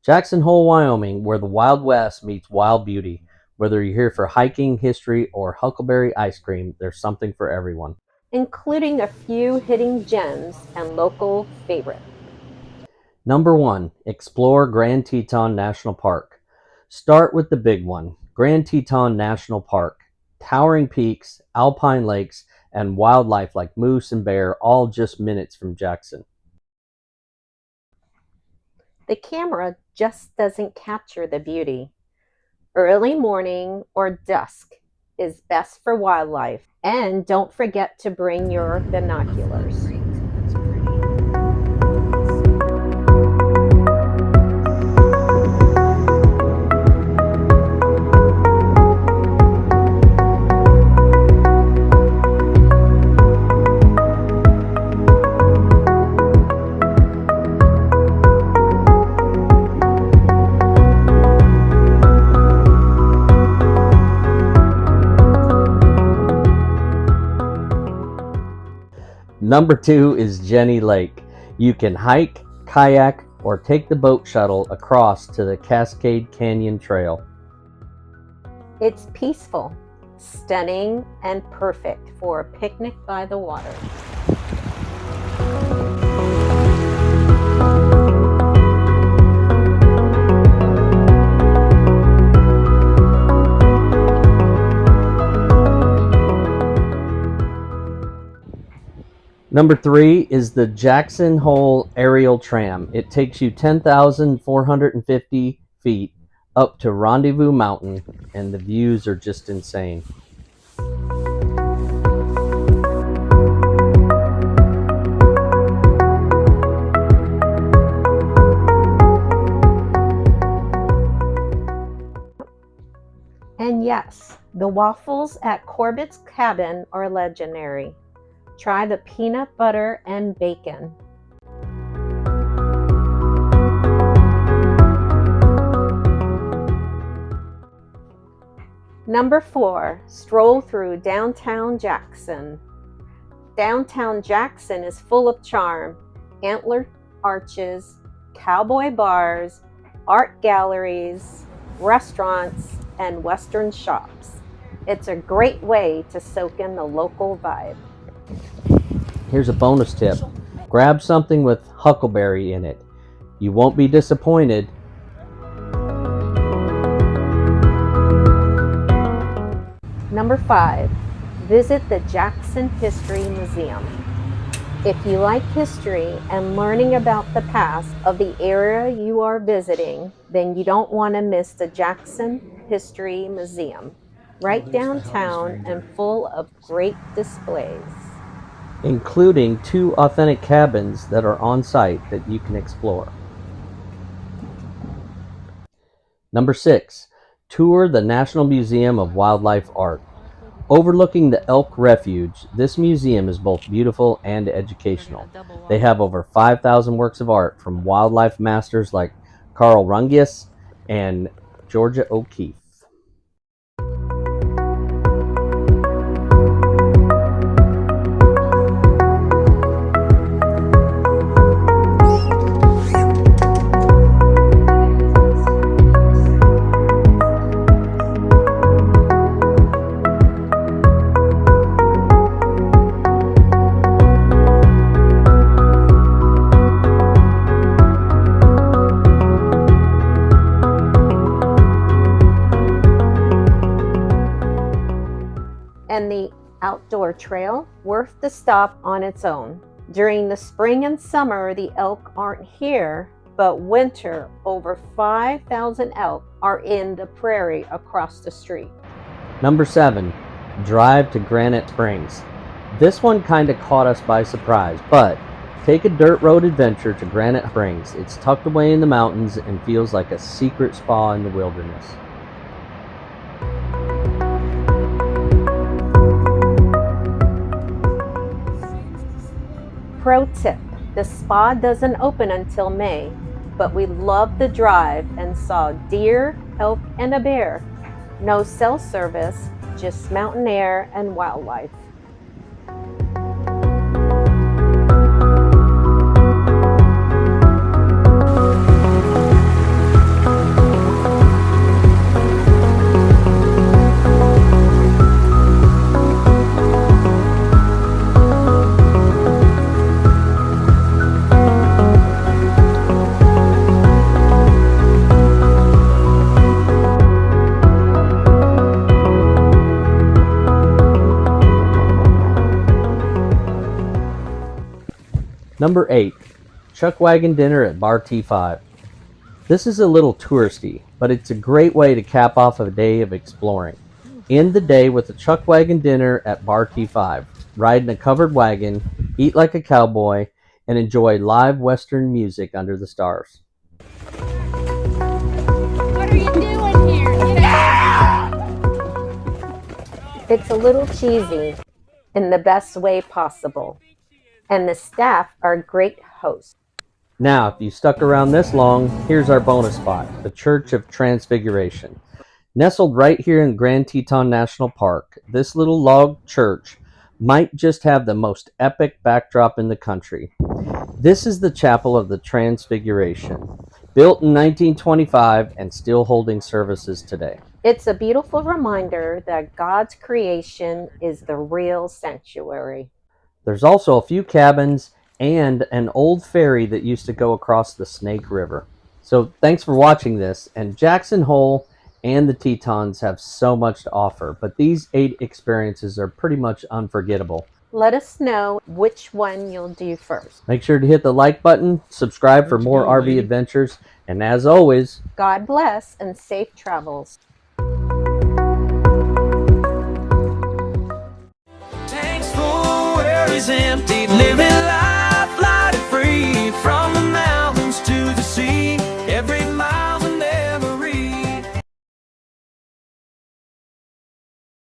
Jackson Hole, Wyoming, where the Wild West meets wild beauty. Whether you're here for hiking, history, or huckleberry ice cream, there's something for everyone. Including a few hidden gems and local favorites. Number 1, explore Grand Teton National Park. Start with the big one, Grand Teton National Park. Towering peaks, alpine lakes, and wildlife like moose and bear, all just minutes from Jackson. The camera just doesn't capture the beauty. Early morning or dusk is best for wildlife. And don't forget to bring your binoculars. Number 2 is Jenny Lake. You can hike, kayak, or take the boat shuttle across to the Cascade Canyon Trail. It's peaceful, stunning, and perfect for a picnic by the water. Number 3 is the Jackson Hole Aerial Tram. It takes you 10,450 feet up to Rendezvous Mountain, and the views are just insane. And yes, the waffles at Corbett's Cabin are legendary. Try the peanut butter and bacon. Number 4, stroll through downtown Jackson. Downtown Jackson is full of charm, antler arches, cowboy bars, art galleries, restaurants, and Western shops. It's a great way to soak in the local vibe. Here's a bonus tip. Grab something with huckleberry in it. You won't be disappointed. Number 5, visit the Jackson History Museum. If you like history and learning about the past of the area you are visiting, then you don't want to miss the Jackson History Museum, right downtown and full of great displays. Including 2 authentic cabins that are on site that you can explore. Number 6, tour the National Museum of Wildlife Art. Overlooking the Elk Refuge, this museum is both beautiful and educational. They have over 5,000 works of art from wildlife masters like Carl Rungius and Georgia O'Keeffe. And the outdoor trail, worth the stop on its own. During the spring and summer, the elk aren't here, but winter, over 5,000 elk are in the prairie across the street. Number 7, drive to Granite Springs. This one kind of caught us by surprise, but take a dirt road adventure to Granite Springs. It's tucked away in the mountains and feels like a secret spa in the wilderness. Pro tip, the spa doesn't open until May, but we loved the drive and saw deer, elk, and a bear. No cell service, just mountain air and wildlife. Number 8. Chuckwagon Dinner at Bar T5. This is a little touristy, but it's a great way to cap off a day of exploring. End the day with a Chuckwagon Dinner at Bar T5. Ride in a covered wagon, eat like a cowboy, and enjoy live Western music under the stars. What are you doing here? Get out! It's a little cheesy in the best way possible, and the staff are great hosts. Now, if you stuck around this long, here's our bonus spot, the Church of Transfiguration. Nestled right here in Grand Teton National Park, this little log church might just have the most epic backdrop in the country. This is the Chapel of the Transfiguration, built in 1925 and still holding services today. It's a beautiful reminder that God's creation is the real sanctuary. There's also a few cabins and an old ferry that used to go across the Snake River. So thanks for watching this, and Jackson Hole and the Tetons have so much to offer, but these 8 experiences are pretty much unforgettable. Let us know which one you'll do first. Make sure to hit the like button, subscribe for more RV adventures, and as always, God bless and safe travels. Thanks for worries empty living.